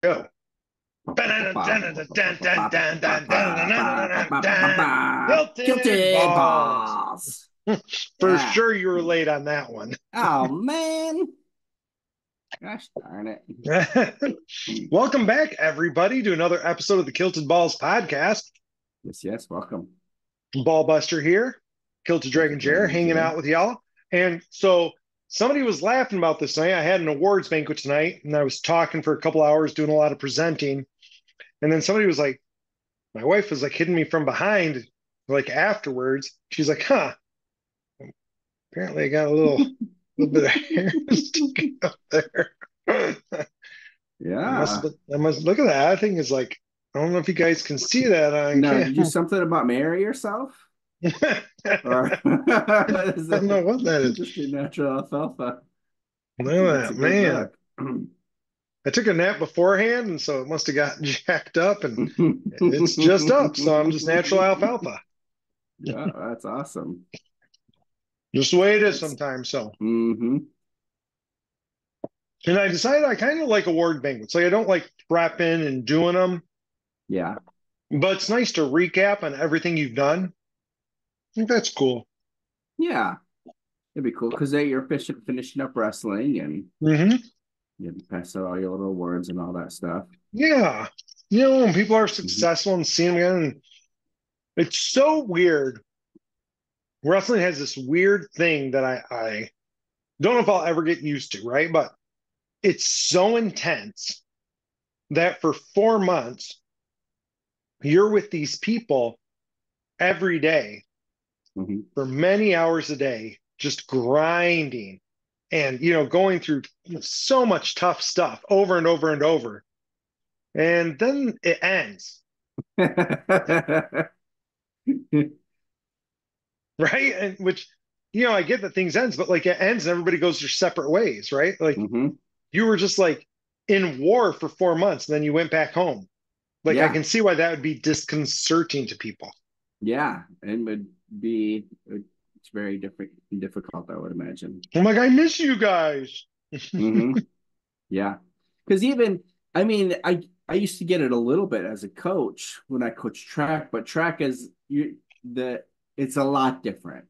Go. Tilted Guilty balls. balls. For Yeah. sure you were late on that one. Oh man. Gosh darn it. Welcome back, everybody, to another episode of the Kilted Balls podcast. Yes, yes. Welcome. Ballbuster here, Kilted Guilty Dragon Chair, Dragon hanging Chair. out with y'all. And so somebody was laughing about this tonight. I had an awards banquet tonight, and I was talking for a couple hours, doing a lot of presenting. And then somebody was like, my wife was like hitting me from behind, like afterwards. She's like, huh, apparently I got a little bit of hair sticking up there. Yeah. I must look at that. I think it's like, I don't know if you guys can see that on No, did you do camera. something about marry yourself? I Or is don't know it what that is. just your natural alfalfa? Look That's at a that, good man. look. I took a nap beforehand, and so it must have got jacked up, and it's just up. So I'm just natural alfalfa. Yeah, that's awesome. Just the way it is That's sometimes. So, hmm and I decided I kind of like award banquets. Like I don't like prepping and doing them, Yeah. but it's nice to recap on everything you've done. I think that's cool. Yeah. It'd be cool because you're finishing up wrestling and Hmm. you pass out all your little awards and all that stuff. Yeah. When people are Hmm successful and seeing them again, and it's so weird. Wrestling has this weird thing that I don't know if I'll ever get used to, right? But it's so intense that for 4 months, you're with these people every day hmm for many hours a day, just grinding and, going through so much tough stuff over and over and over. And then it ends, right? And which, I get that things ends, but like it ends and everybody goes their separate ways, right? Like hmm you were just like in war for 4 months, and then you went back home. Like I Yeah. can see why that would be disconcerting to people. Yeah. And would be it's very different difficult, I would imagine. I'm like, I miss you guys. Hmm Yeah. Because even I mean, I used to get it a little bit as a coach when I coached track, but track is the it's a lot different.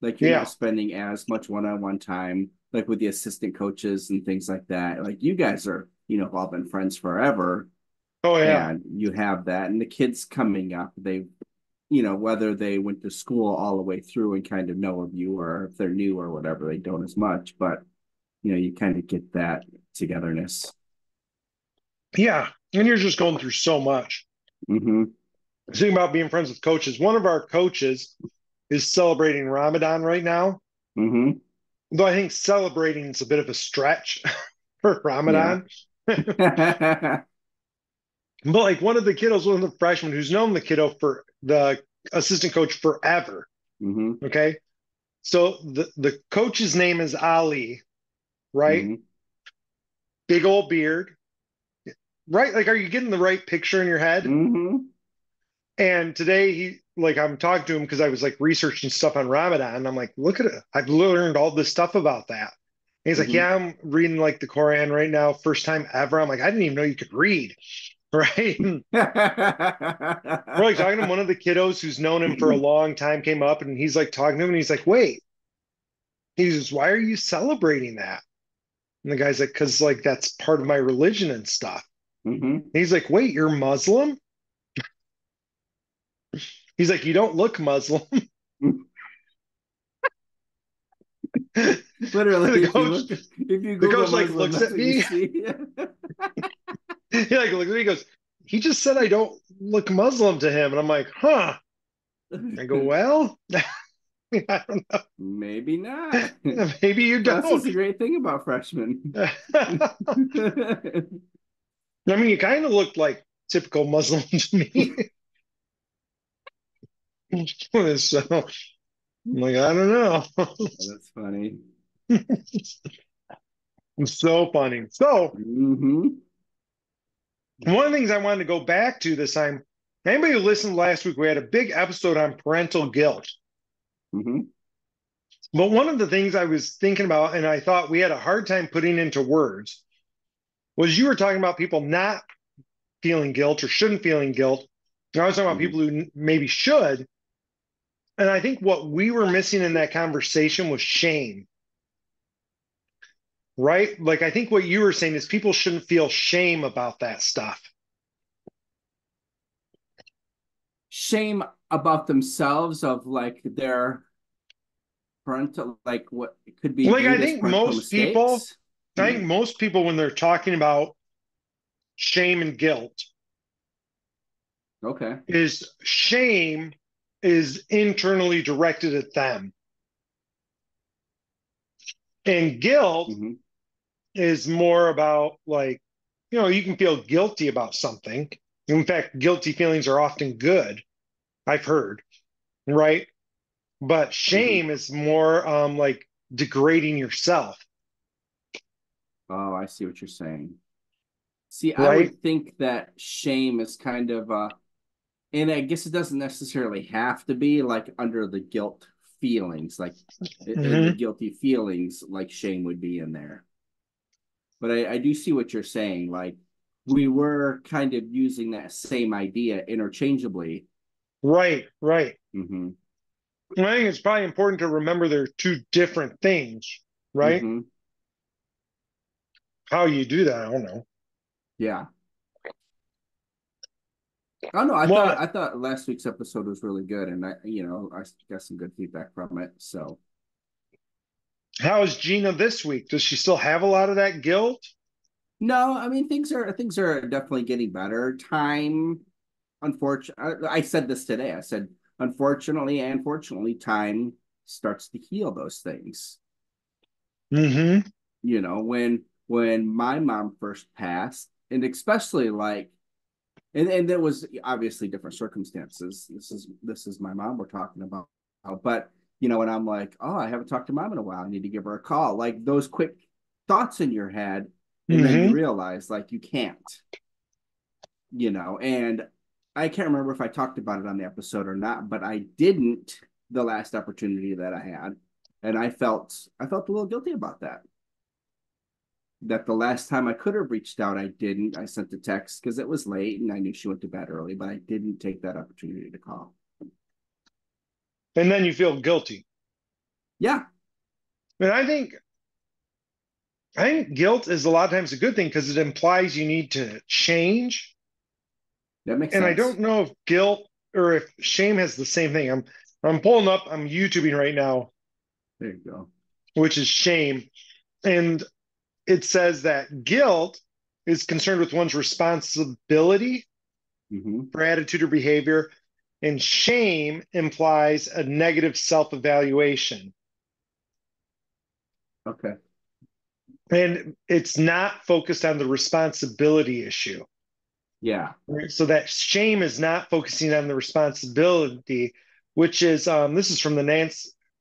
Like you're not Yeah. spending as much one-on-one time like with the assistant coaches and things like that. Like you guys are, have all been friends forever Oh yeah. and you have that. And the kids coming up, they, whether they went to school all the way through and kind of know of you or if they're new or whatever, they don't as much, but you kind of get that togetherness. Yeah. And you're just going through so much. Hmm Thinking about being friends with coaches. One of our coaches is celebrating Ramadan right now. hmm Though I think celebrating is a bit of a stretch for Yeah. Ramadan. But like one of the kiddos, one of the freshmen who's known the kiddo for the assistant coach forever. hmm Okay. So the coach's name is Ali, right? hmm Big old beard, right? Like, are you getting the right picture in your head? hmm And today I'm talking to him because I was like researching stuff on Ramadan. And I'm like, look at it. I've learned all this stuff about that. And he's like, hmm yeah, I'm reading like the Quran right now, first time ever. I'm like, I didn't even know you could read. Right. And we're like talking to one of the kiddos who's known him for a long time came up and he's like talking to him and he's like, wait, he says, why are you celebrating that? And the guy's like, because like that's part of my religion and stuff. hmm And he's like, wait, you're Muslim? He's like, you don't look Muslim. Literally, the coach, if you the Google coach like Muslim, looks that's at what you me. see. He like looks at me, he goes, he just said I don't look Muslim to him. And I'm like, huh. I go, well, I don't Maybe not. know. Maybe you That's just don't. a great thing about freshmen. I mean, you kind of looked like typical Muslim to me. So I'm like, I don't know. That's funny. It's so funny. So Hmm one of the things I wanted to go back to this time, anybody who listened last week, we had a big episode on parental guilt. hmm But one of the things I was thinking about, and I thought we had a hard time putting into words, was you were talking about people not feeling guilt or shouldn't feeling guilt. I was talking about Mhm. people who maybe should. And I think what we were missing in that conversation was shame, right? Like, I think what you were saying is people shouldn't feel shame about that stuff. Shame about themselves of like their parental, like what it could be Like, viewed as parental mistakes. I think Hmm. most people, when they're talking about shame and guilt, Okay. is shame is internally directed at them. And guilt Hmm. is more about like, you can feel guilty about something. In fact, guilty feelings are often good, I've heard, right? But Hmm. shame is more like degrading yourself, Oh, I see what you're saying. See, I right? would think that shame is kind of and I guess it doesn't necessarily have to be like under the guilt feelings, like in the Hmm. guilty feelings, like shame would be in there. But I do see what you're saying. Like we were kind of using that same idea interchangeably. Right, right. Hmm. And I think it's probably important to remember they're two different things, right? Hmm. How you do that, I don't know. Yeah. Oh no, Well, I thought last week's episode was really good, and I got some good feedback from it. So how is Gina this week? Does she still have a lot of that guilt? no, I mean things are definitely getting better. Time, unfortunately, I said this today. I said unfortunately and fortunately, time starts to heal those things. Hmm. When my mom first passed, and especially like and there was obviously different circumstances. This is my mom we're talking about, but when I'm like, oh, I haven't talked to mom in a while, I need to give her a call. Like those quick thoughts in your head, and then you Hmm. realize like you can't, and I can't remember if I talked about it on the episode or not, but I didn't the last opportunity that I had, and I felt a little guilty about that. That the last time I could have reached out, I didn't. I sent a text because it was late and I knew she went to bed early, but I didn't take that opportunity to call. And then you feel guilty. Yeah, And I think guilt is a lot of times a good thing because it implies you need to change. that makes And I sense. don't know if guilt or if shame has the same thing. I'm pulling up, I'm YouTubing right now, There you go. which is shame. And it says that guilt is concerned with one's responsibility Hmm. for attitude or behavior, and shame implies a negative self-evaluation. Okay. And it's not focused on the responsibility issue. Yeah. Right? So that shame is not focusing on the responsibility, which is this is from the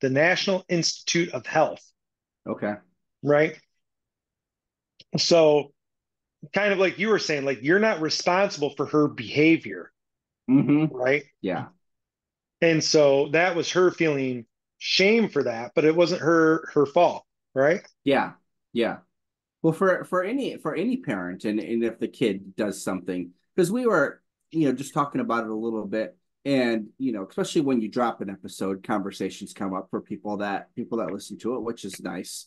National Institute of Health, Okay. right? So kind of like you were saying, like you're not responsible for her behavior, Hmm. right? Yeah. And so that was her feeling shame for that, but it wasn't her fault, right? Yeah. Yeah. Well, for any parent, and if the kid does something, because we were just talking about it a little bit, and especially when you drop an episode, conversations come up for people that listen to it, which is nice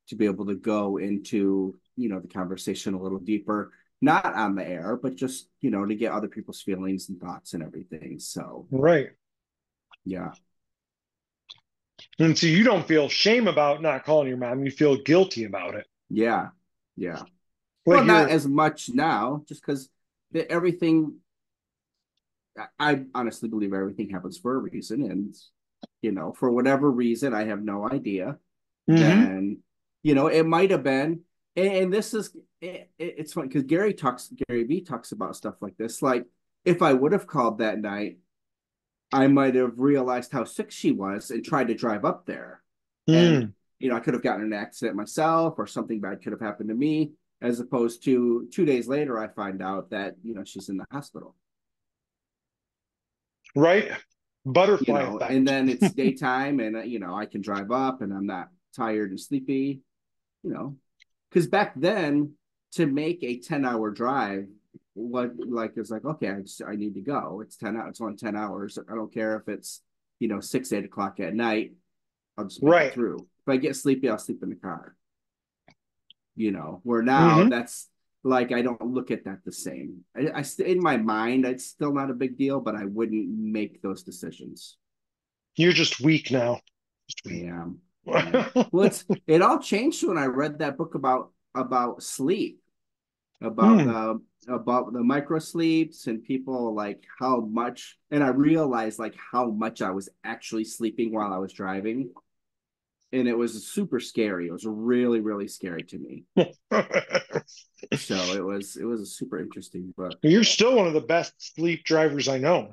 to be able to go into the conversation a little deeper, not on the air, but just to get other people's feelings and thoughts and everything. So Right. yeah, And so you don't feel shame about not calling your mom, you feel guilty about it. yeah, yeah. Like Well, not you're as much now, just because everything I honestly believe everything happens for a reason. And, for whatever reason, I have no idea, mm-hmm, then, it might have been. And this is, it's funny because Gary V talks about stuff like this. Like, if I would have called that night, I might have realized how sick she was and tried to drive up there. And, mm, I could have gotten an accident myself or something bad could have happened to me, as opposed to 2 days later, I find out that, she's in the hospital. right? Butterfly And effect. then it's daytime and I can drive up and I'm not tired and sleepy, you know. Because back then, to make a 10-hour drive, what like it's like, okay, I need to go. It's 10 hours, it's on 10 hours. I don't care if it's, 6, 8 o'clock at night. I'll just make it Right. through. If I get sleepy, I'll sleep in the car. Where now Hmm. that's like I don't look at that the same. In my mind, it's still not a big deal, but I wouldn't make those decisions. You're just weak now. Just I weak. am. I am. Well, it all changed when I read that book about sleep, about Hmm. the micro sleeps and people like how much, and I realized like how much I was actually sleeping while I was driving, and it was super scary. It was really really scary to me. So it was a super interesting book. You're still one of the best sleep drivers I know.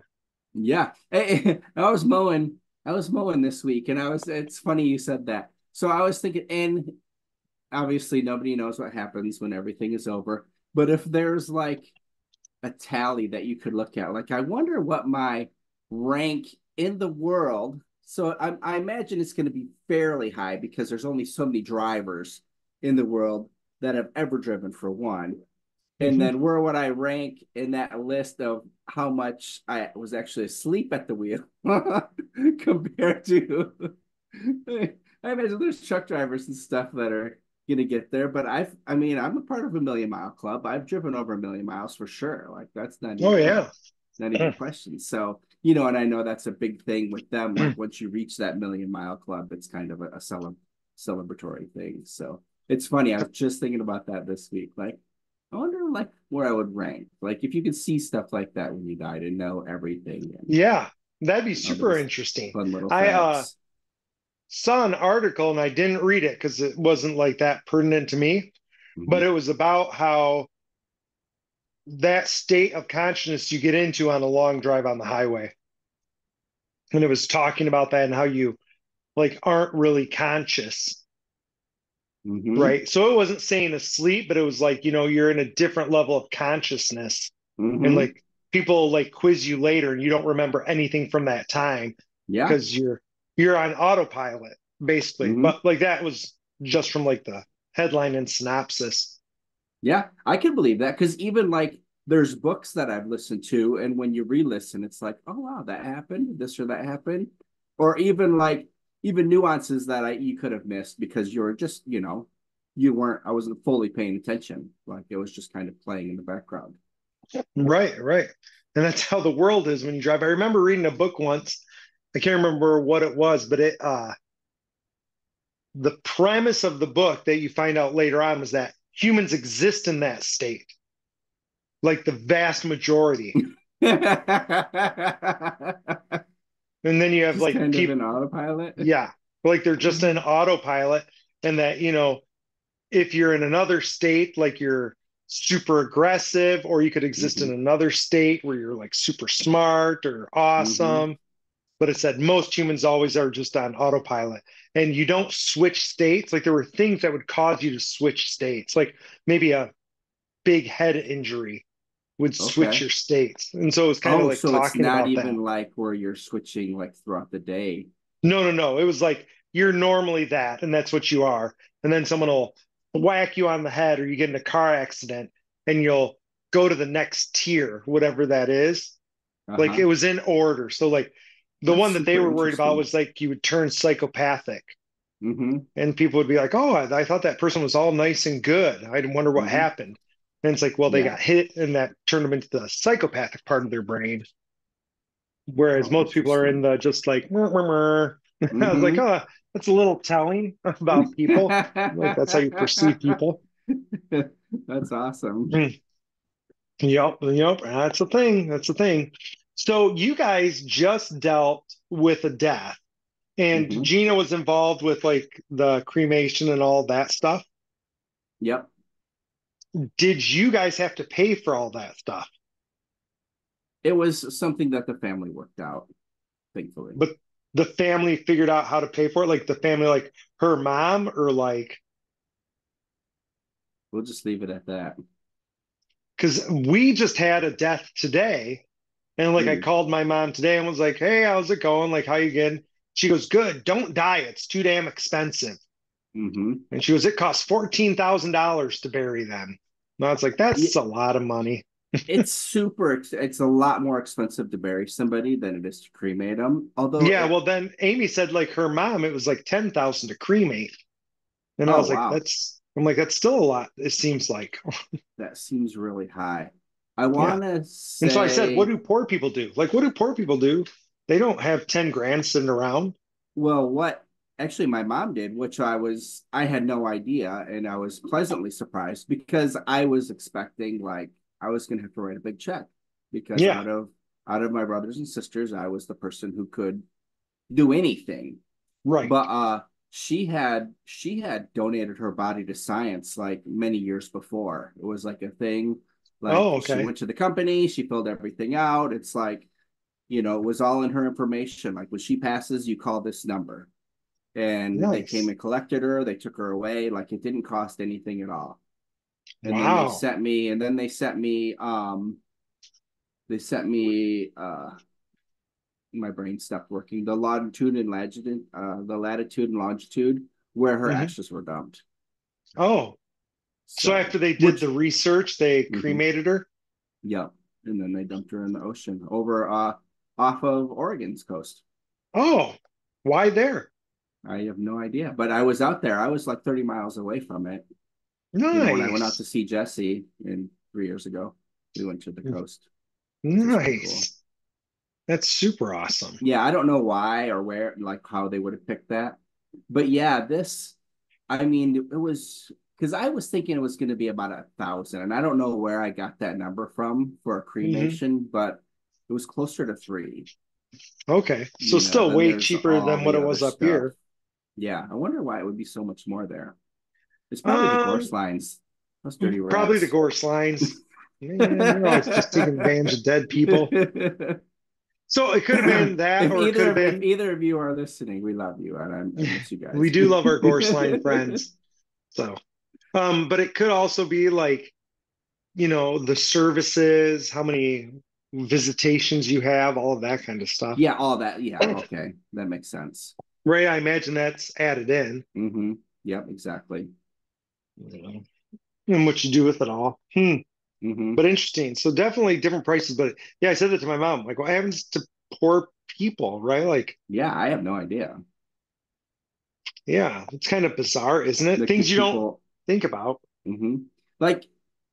Yeah. I was mowing this week, and it's funny you said that. So I was thinking, and obviously nobody knows what happens when everything is over. But if there's like a tally that you could look at, like I wonder what my rank in the world. So I imagine it's going to be fairly high because there's only so many drivers in the world that have ever driven for one. And Hmm. then where would I rank in that list of how much I was actually asleep at the wheel compared to I imagine there's truck drivers and stuff that are gonna get there, but I mean, I'm a part of a million mile club. I've driven over a million miles for sure. Like that's not Oh even yeah. not even a question. So, and I know that's a big thing with them. Like once you reach that million-mile club, it's kind of a celebratory thing. So it's funny. I was just thinking about that this week. Like, I wonder like where I would rank. Like if you could see stuff like that when you died and know everything and Yeah, that'd be all super those interesting. fun little I facts. saw an article and I didn't read it because it wasn't like that pertinent to me, but Hmm. it was about how that state of consciousness you get into on a long drive on the highway. And it was talking about that and how you like aren't really conscious, Hmm. right? So it wasn't saying asleep, but it was like, you're in a different level of consciousness. And Hmm. like people like quiz you later and you don't remember anything from that time Yeah. because you're on autopilot basically. Hmm. But like that was just from like the headline and synopsis. Yeah, I can believe that because even like there's books that I've listened to, and when you re-listen, it's like, oh wow, that happened, this or that happened, or even like even nuances that you could have missed because you're just you weren't I wasn't fully paying attention, like it was just kind of playing in the background. Right, right. And that's how the world is when you drive. I remember reading a book once. I can't remember what it was, but the premise of the book that you find out later on was that humans exist in that state, like the vast majority. And then you have Just like kind of people, an autopilot. yeah, like they're just in Hmm. autopilot. And that, if you're in another state, like you're super aggressive, or you could exist in Hmm. another state where you're like super smart or Hmm. awesome. But it said most humans always are just on autopilot and you don't switch states. Like there were things that would cause you to switch states, like maybe a big head injury would switch Okay. your states. And so it was kind of Oh, like so it's talking not about even that. like where you're switching like throughout the day. No, no, no. It was like you're normally that, and that's what you are. And then someone will whack you on the head, or you get in a car accident, and you'll go to the next tier, whatever that is. Like it Uh-huh. was in order. So like the That's one that they super were worried about interesting. was like you would turn psychopathic. Mm-hmm. And people would be like, "Oh, I thought that person was all nice and good. I wonder what Mm-hmm. happened." And it's like, well, they Yeah. got hit, and that turned them into the psychopathic part of their brain. Whereas Oh, most people are in interesting. the just like, "Meh, meh, meh." I was like, Mm-hmm. oh, that's a little telling about people. Like that's how you perceive people. That's awesome. Mm. Yep, yep. That's the thing. That's the thing. So you guys just dealt with a death, and Mm-hmm. Gina was involved with like the cremation and all that stuff. Yep. Did you guys have to pay for all that stuff? It was something that the family worked out, thankfully. But the family figured out how to pay for it, like the family, like her mom, or like, We'll just leave it at that. because we just had a death today, and like I Mm. called my mom today and was like, "Hey, how's it going? Like, how you getting?" She goes, "Good. Don't die. It's too damn expensive." Mm-hmm. And she goes, "It costs $14,000 to bury them." No, it's like Yeah, that's a lot of money. it's a lot more expensive to bury somebody than it is to cremate them. Although Yeah, it well then Amy said like her mom, it was like 10,000 to cremate. And I Oh was like, wow, I'm like, that's still a lot, it seems like. that seems really high. I Yeah. want to And so I said, what say, do poor people do? Like, what do poor people do? They don't have 10 grand sitting around. well, what actually my mom did, which I had no idea, and I was pleasantly surprised because I was expecting like I was going to have to write a big check because Yeah, out of my brothers and sisters, I was the person who could do anything. right. But she had donated her body to science like many years before. It was like a thing. Like Oh, she okay. went to the company, she filled everything out. It's like, it was all in her information. Like when she passes, you call this number. And they came Nice. and collected her, they took her away. Like it didn't cost anything at all. And then Wow. they sent me my brain stopped working. The latitude and longitude where her Hmm. ashes were dumped. Oh, so So, after they did the which, research, they mm-hmm, cremated her? yep. And then they dumped her in the ocean over off of Oregon's coast. Oh, why there? I have no idea, but I was out there. I was like 30 miles away from it. When I went out to Nice. see Jesse 3 years ago, we went to the coast, which was pretty cool. Nice. That's super awesome. Yeah, I don't know why or where, like how they would have picked that. But yeah, I mean, it was because I was thinking it was going to be about 1,000, and I don't know where I got that number from for a Hmm. cremation, but it was closer to three. Okay. So still Then way there's cheaper all than what the it other was up stuff. here. Yeah, I wonder why it would be so much more there. It's probably the Um, gorse lines, those dirty Probably the rats. gorse lines. Man, they're always just taking advantage of dead people. So it could have been that, or it could have If been, either of you are listening, we love you, and I miss you we guys. do love our gorse line friends. So, but it could also be like, the services, how many visitations you have, all of that kind of stuff. Yeah, all that. Yeah, okay, that makes sense. Right. I imagine that's added in, Mm-hmm. Yep, exactly. you know, and what you do with it all. Mm-hmm. But interesting. So definitely different prices. But yeah, I said that to my mom. Like, what happens to poor people, right? Like, Yeah, I have no idea. yeah, it's kind of bizarre, isn't it? Like the Things you don't people. think about. Mm-hmm. Like,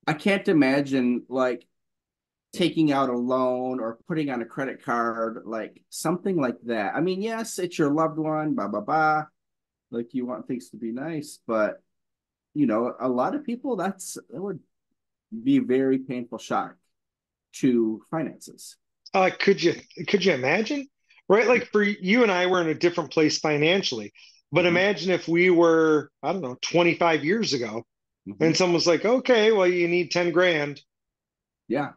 I can't imagine like taking out a loan or putting on a credit card, like something like that. I mean, yes, it's your loved one, blah blah blah. Like you want things to be nice, but a lot of people that would be a very painful shock to finances. Could you imagine? Right? Like for you and I, we're in a different place financially. But Mm-hmm. imagine if we were, I don't know, 25 years ago, Mm-hmm. and someone was like, okay, well, you need 10 grand. Yeah.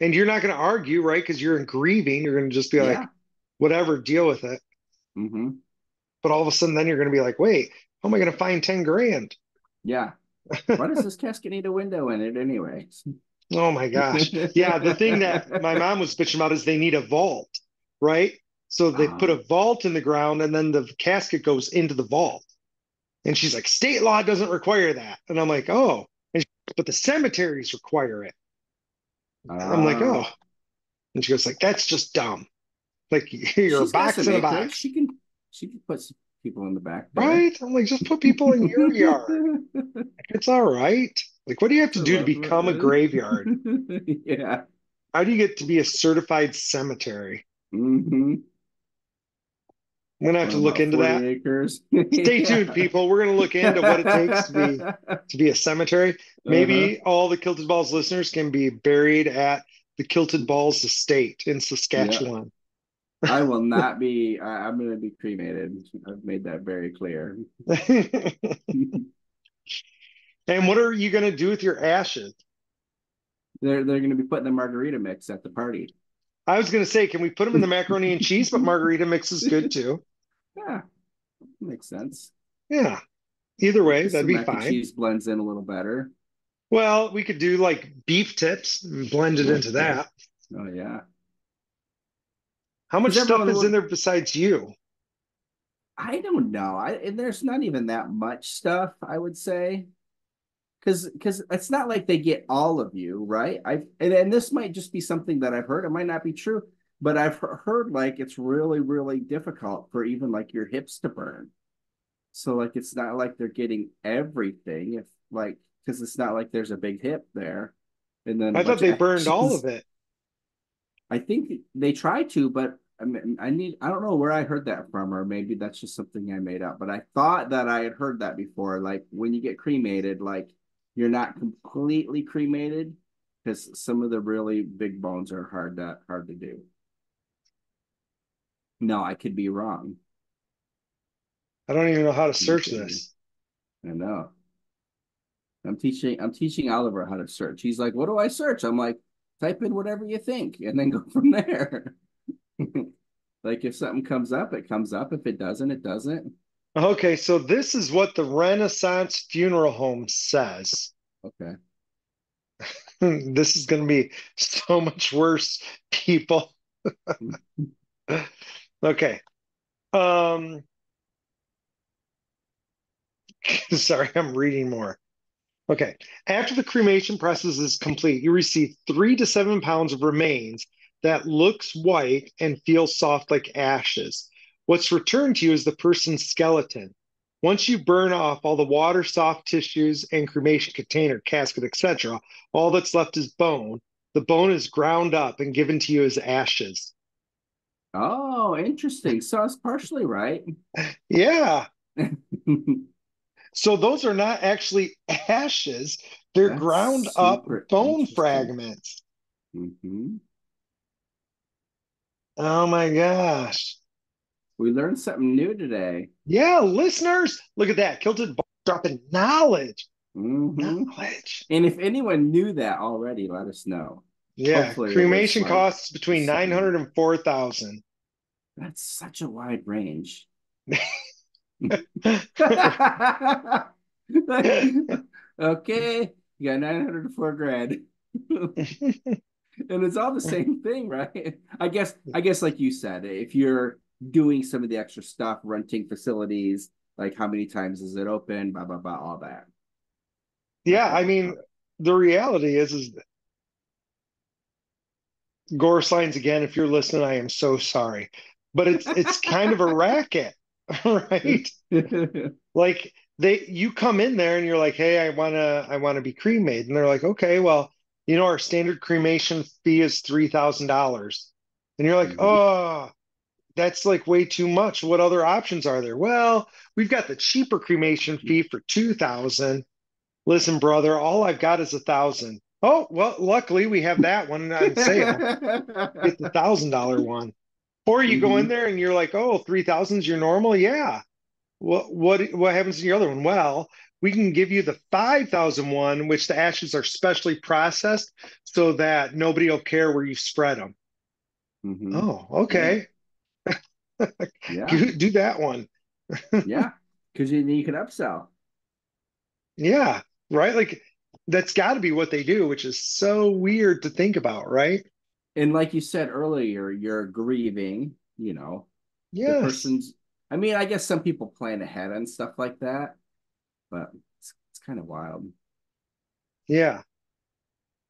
And you're not going to argue, right? Because you're in grieving. You're going to just be like, Yeah. whatever, deal with it. Mm-hmm. But all of a sudden, then you're going to be like, wait, how am I going to find 10 grand? Yeah. Why does this casket need a window in it anyway? Oh my gosh. Yeah, the thing that my mom was bitching about is they need a vault, right? So they put uh, a vault in the ground and then the casket goes into the vault. And she's like, state law doesn't require that. And I'm like, oh, but the cemeteries require it. And I'm like, uh, oh. And she goes like, that's just dumb. Like you're a she's got box some in a acreage. box, She can put some people in the back there. right? I'm like, just put people in your yard. It's all right. Like, what do you have It's to a do to love. become a graveyard? Yeah. How do you get to be a certified cemetery? Mm-hmm. I'm gonna have What to look about into 40 that. acres? Stay tuned, Yeah. people. We're gonna look into what it takes to be a cemetery. Uh-huh. Maybe all the Kilted Balls listeners can be buried at the Kilted Balls Estate in Yeah. Saskatchewan. I will not be. I'm going to be cremated. I've made that very clear. And what are you gonna do with your ashes? They're going to be putting the margarita mix at the party. I was gonna say, can we put them in the macaroni and cheese? But margarita mix is good too. Yeah, makes sense. Yeah. Either way, Just that'd some be mac and fine. cheese blends in a little better. Well, we could do like beef tips and blend it into that. Oh yeah, How because much stuff everyone is in will. there besides you? I don't know. And there's not even that much stuff. I would say. because it's not like they get all of you, right? And this might just be something that I've heard. It might not be true, but I've heard like it's really, really difficult for even like your hips to burn. So like it's not like they're getting everything if like because it's not like there's a big hip there and then a I thought bunch they of burned all of ashes. it. I think they try to, but I mean, I don't know where I heard that from, or maybe that's just something I made up. But I thought that I had heard that before. Like when you get cremated, like you're not completely cremated because some of the really big bones are hard to do. No, I could be wrong. I don't even know how to You search could be. this. I know. I'm teaching Oliver how to search. He's like, "What do I search?" I'm like, "Type in whatever you think and then go from there." Like if something comes up, it comes up. If it doesn't, it doesn't. Okay, so this is what the Renaissance Funeral Home says. Okay. This is going to be so much worse, people. Okay. Um, sorry, I'm reading more. Okay. After the cremation process is complete, you receive 3 to 7 pounds of remains that looks white and feels soft like ashes. What's returned to you is the person's skeleton. Once you burn off all the water, soft tissues, and cremation container, casket, etc., all that's left is bone. The bone is ground up and given to you as ashes. Oh, interesting. So I was partially right. Yeah. So those are not actually ashes, they're That's ground up super bone interesting. fragments. Hmm. Oh my gosh. We learned something new today. Yeah, listeners, look at that. Kilted Bar dropping knowledge. Hmm. Knowledge. And if anyone knew that already, let us know. Yeah, Hopefully it was cremation like costs between just something new. 900 and 4,000. That's such a wide range. Okay, you got 900 to 4 grand. And it's all the same thing, right? I guess like you said, if you're doing some of the extra stuff, renting facilities, like how many times is it open, blah blah blah, all that. Like Yeah, that I would mean, cover. the reality is Gore signs again. If you're listening, I am so sorry. But it's kind of a racket, right? Like you come in there and you're like, hey, I wanna be cremated. And they're like, okay, well, our standard cremation fee is $3,000. And you're like, Hmm. oh, that's like way too much. What other options are there? Well, we've got the cheaper cremation fee for 2,000. Listen, brother, all I've got is 1,000. Oh, well, luckily we have that one on sale. Get the $1,000 one. Or you go in Hmm. there and you're like, oh, 3,000 is your normal? Yeah. What happens in your other one? Well, we can give you the 5,000 one, which the ashes are specially processed so that nobody will care where you spread them. Hmm. Oh, Yeah. okay. Yeah. Do that one. Yeah. Because you can upsell. Yeah, right. Like that's got to be what they do, which is so weird to think about, right? And like you said earlier, you're grieving, the Yes. person's, I mean, I guess some people plan ahead and stuff like that, but it's kind of wild. Yeah.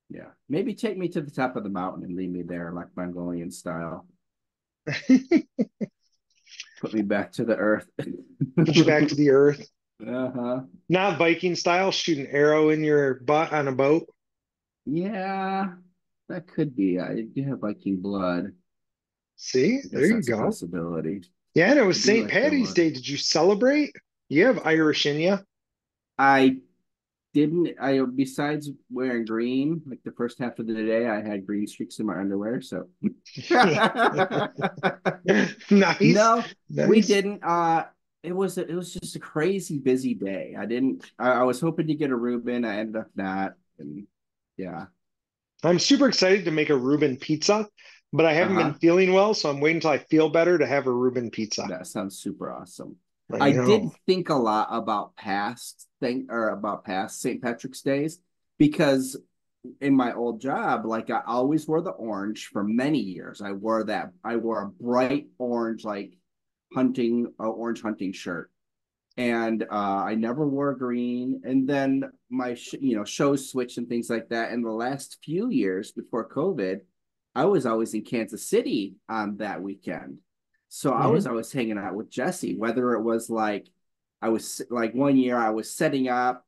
Yeah. Maybe take me to the top of the mountain and leave me there like Mongolian style. Put me back to the earth. Put you back to the earth. Uh-huh. Not Viking style, shoot an arrow in your butt on a boat. Yeah, that could be. I do have Viking blood. See, I there guess you that's a go. possibility. Yeah, and it I was do St. like the Patty's water. Day. Did you celebrate? You have Irish in you. I didn't I besides wearing green, like the first half of the day, I had green streaks in my underwear. So Nice. no, we Nice. didn't. It was just a crazy busy day. I was hoping to get a Reuben. I ended up not. And yeah. I'm super excited to make a Reuben pizza, but I haven't been Uh-huh. feeling well, so I'm waiting until I feel better to have a Reuben pizza. That sounds super awesome. I I did know. think a lot about past St. Patrick's Days because in my old job, like I always wore the orange for many years. I wore a bright orange, like orange hunting shirt. and I never wore green. And then my shows switched and things like that. In the last few years before COVID, I was always in Kansas City on that weekend, so I Hmm. was always hanging out with Jesse. Whether it was like I was like one year I was setting up,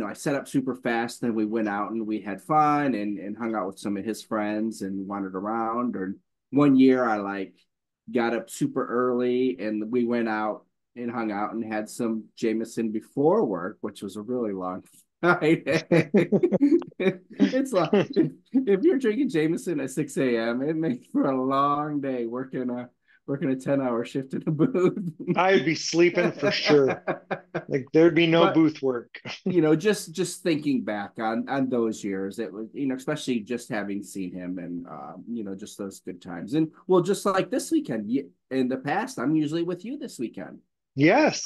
I set up super fast. Then we went out and we had fun and hung out with some of his friends and wandered around. Or one year I like got up super early and we went out and hung out and had some Jameson before work, which was a really long night. It's like if you're drinking Jameson at 6 a.m., it makes for a long day working a 10-hour shift in a booth. I'd be sleeping for sure. Like there'd be no But booth work. just thinking back on those years, it was, especially just having seen him and just those good times. And well, just like this weekend, in the past, I'm usually with you this weekend. Yes.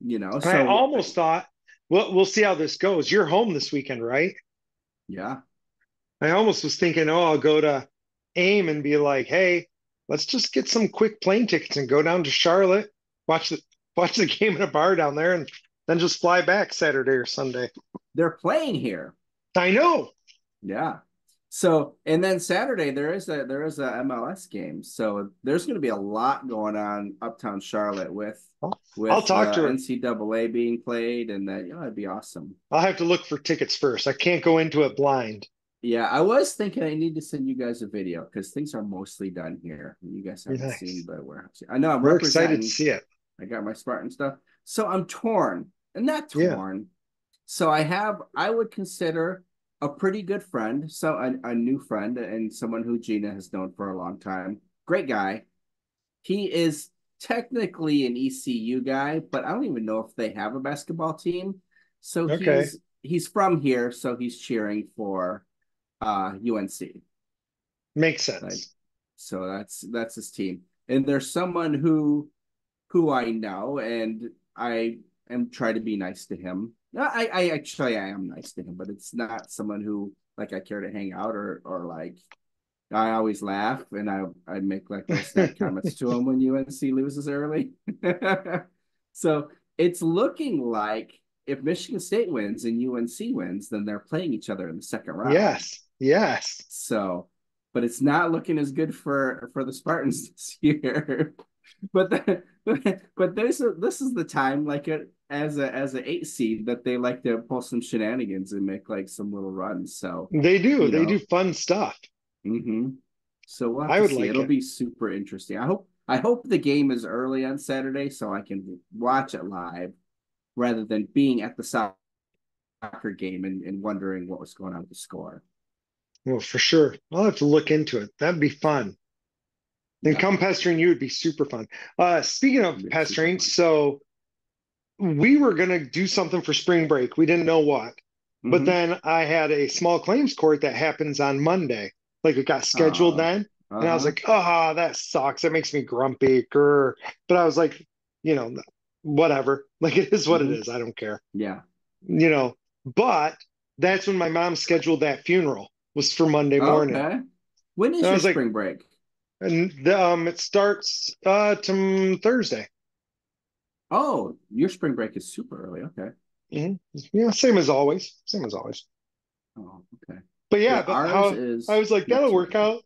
And I So almost thought, well, we'll see how this goes. You're home this weekend, right? yeah, I almost was thinking, oh, I'll go to AIM and be like, hey, let's just get some quick plane tickets and go down to Charlotte, watch the watch the game in a bar down there, and then just fly back Saturday or Sunday. they're playing here. I know. Yeah. So and then Saturday there is a MLS game. So there's going to be a lot going on uptown Charlotte with I'll with talk the to her. NCAA being played, and that it'd be awesome. I'll have to look for tickets first. I can't go into it blind. Yeah, I was thinking I need to send you guys a video because things are mostly done here. You guys haven't seen Nice. the warehouse. I know I'm We're excited to representing. see it. I got my Spartan stuff. So I'm torn and not Yeah. torn. So I would consider a pretty good friend, so a new friend and someone who Gina has known for a long time. Great guy. He is technically an ECU guy, but I don't even know if they have a basketball team. So Okay. he's from here, so he's cheering for UNC. Makes Like, sense. so that's his team. And there's someone who I know, and I am try to be nice to him. I actually I am nice to him, but it's not someone who like I care to hang out or like I always laugh and I make like little snide comments to him when UNC loses early. So it's looking like if Michigan State wins and UNC wins, then they're playing each other in the second round. Yes. Yes. So, but it's not looking as good for the Spartans this year. But this is the time like it as a 8 seed that they like to pull some shenanigans and make like some little runs. So, They do. you They do know, fun stuff. mm-hmm. So we'll have I to would see. like It'll it. be super interesting. I hope the game is early on Saturday so I can watch it live rather than being at the soccer game and wondering what was going on with the score. Well, for sure. I'll have to look into it. That'd be fun. And Yeah, come pestering you would be super fun. Speaking of it'll be super pestering, fun. so we were gonna do something for spring break. We didn't know what. But Mm-hmm. then I had a small claims court that happens on Monday. Like it got scheduled Uh, then. And I was uh-huh. like, oh, that sucks. That makes me grumpy. Grr. But I was like, you know, whatever. Like it is what it Mm-hmm. is. I don't care. Yeah. You know, but that's when my mom scheduled that funeral was for Monday morning. Okay. When And is I your was like, spring break? and it starts to Thursday. Oh, your spring break is super early. Okay. Hmm. Yeah, same as always. Same as always. Oh, okay. But Yeah, yeah, but ours how I is was like, not that'll too work early. out.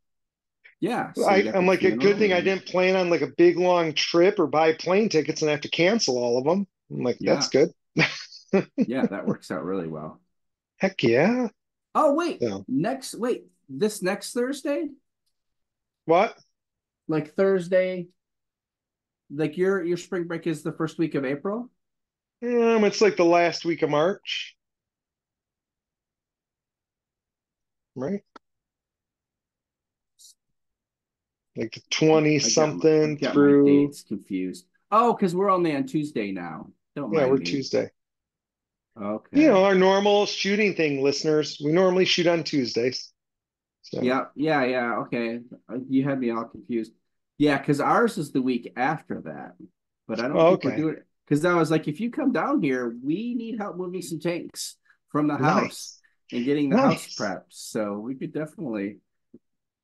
Yeah, so you got I'm the like, a good funeral thing I and didn't plan on like a big long trip or buy plane tickets and have to cancel all of them. I'm like, that's yeah, good. yeah, that works out really well. Heck yeah. Oh, wait. So This next Thursday? what? Like Thursday, like your spring break is the first week of April? It's like the last week of March, right? Like the 20 I've something got my through, dates confused. Oh, because we're only on Tuesday now. Don't yeah, mind we're me. Tuesday. Okay. Our normal shooting thing, listeners. We normally shoot on Tuesdays. So, Yeah, yeah, yeah. Okay. You had me all confused. Yeah, because ours is the week after that. But I don't oh, think we're okay. doing it. Because I was like, if you come down here, we need help moving some tanks from the house Nice. and getting the house Nice. prepped. So we could definitely,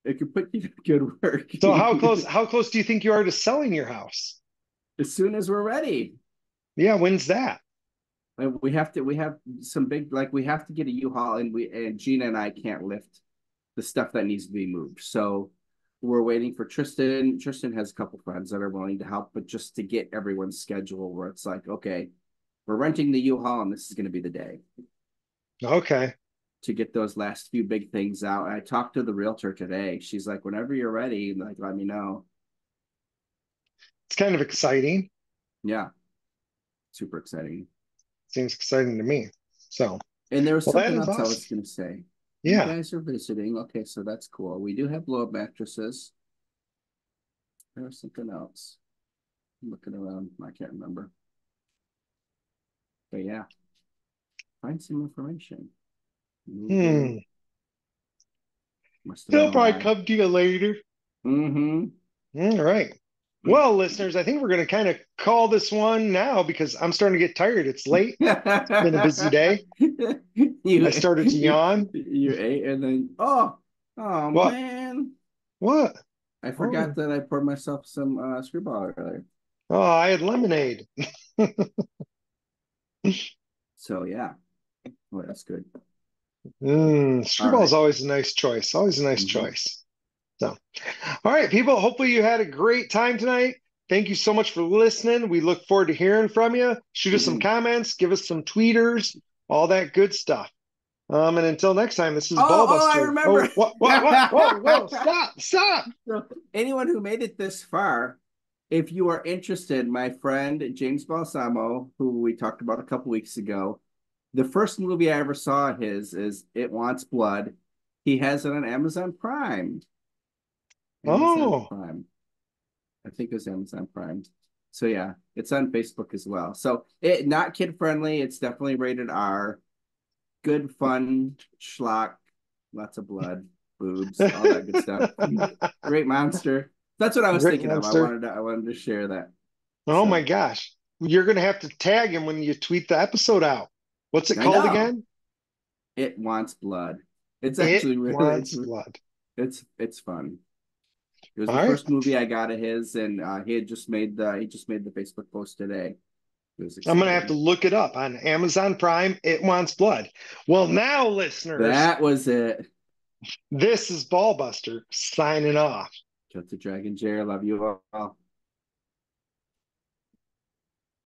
it could put you to good work So how close do you think you are to selling your house? as soon as we're ready. Yeah, when's that? And we have some big, like we have to get a U-Haul, and Gina and I can't lift the stuff that needs to be moved. So we're waiting for Tristan. Tristan has a couple friends that are willing to help, but just to get everyone's schedule where it's like, okay, we're renting the U-Haul and this is going to be the day Okay. to get those last few big things out. And I talked to the realtor today. She's like, whenever you're ready, like let me know. It's kind of exciting. Yeah, super exciting. Seems exciting to me. So, And there was well, that something is else I awesome. was going to say. You Yeah. guys are visiting. Okay, so that's cool. We do have blow up mattresses. There was something else. I'm looking around. I can't remember. But yeah, find some information. Moving. Hmm. Must have been They'll a probably while. come to you later. Mm-hmm. All right. Well, listeners, I think we're going to kind of call this one now because I'm starting to get tired. It's late. It's been a busy day. I started to yawn. You ate and then oh What? man. What? I Oh, forgot that I poured myself some screwball earlier. oh, I had lemonade. So yeah. Oh, that's good. All Screwball is right. always a nice choice. Always a nice Mm-hmm. choice. So, all right, people. Hopefully, you had a great time tonight. Thank you so much for listening. We look forward to hearing from you. Shoot us some Mm-hmm. comments, give us some tweeters, all that good stuff. And until next time, this is Oh, I Ballbuster. remember. Oh, what? Whoa, whoa, stop, stop. So anyone who made it this far, if you are interested, my friend James Balsamo, who we talked about a couple weeks ago, the first movie I ever saw of his is It Wants Blood. He has it on Amazon Prime. Amazon Oh, Prime. I think it was Amazon Prime. So yeah, it's on Facebook as well. So it not kid friendly. It's definitely rated R. Good fun schlock, lots of blood, boobs, all that good stuff. Great monster. That's what I was great thinking of. monster. I wanted to share that. Oh my So gosh. You're going to have to tag him when you tweet the episode out. What's it I called know again? it wants blood. It's It actually really Wants Blood. it's fun. It was All the right. first movie I got of his, and he just made the Facebook post today. It was I'm going to have to exciting. look it up on Amazon Prime. It Wants Blood. Well, now, listeners, That was it. this is Ballbuster signing off. Cut the Dragon Chair. Love you all.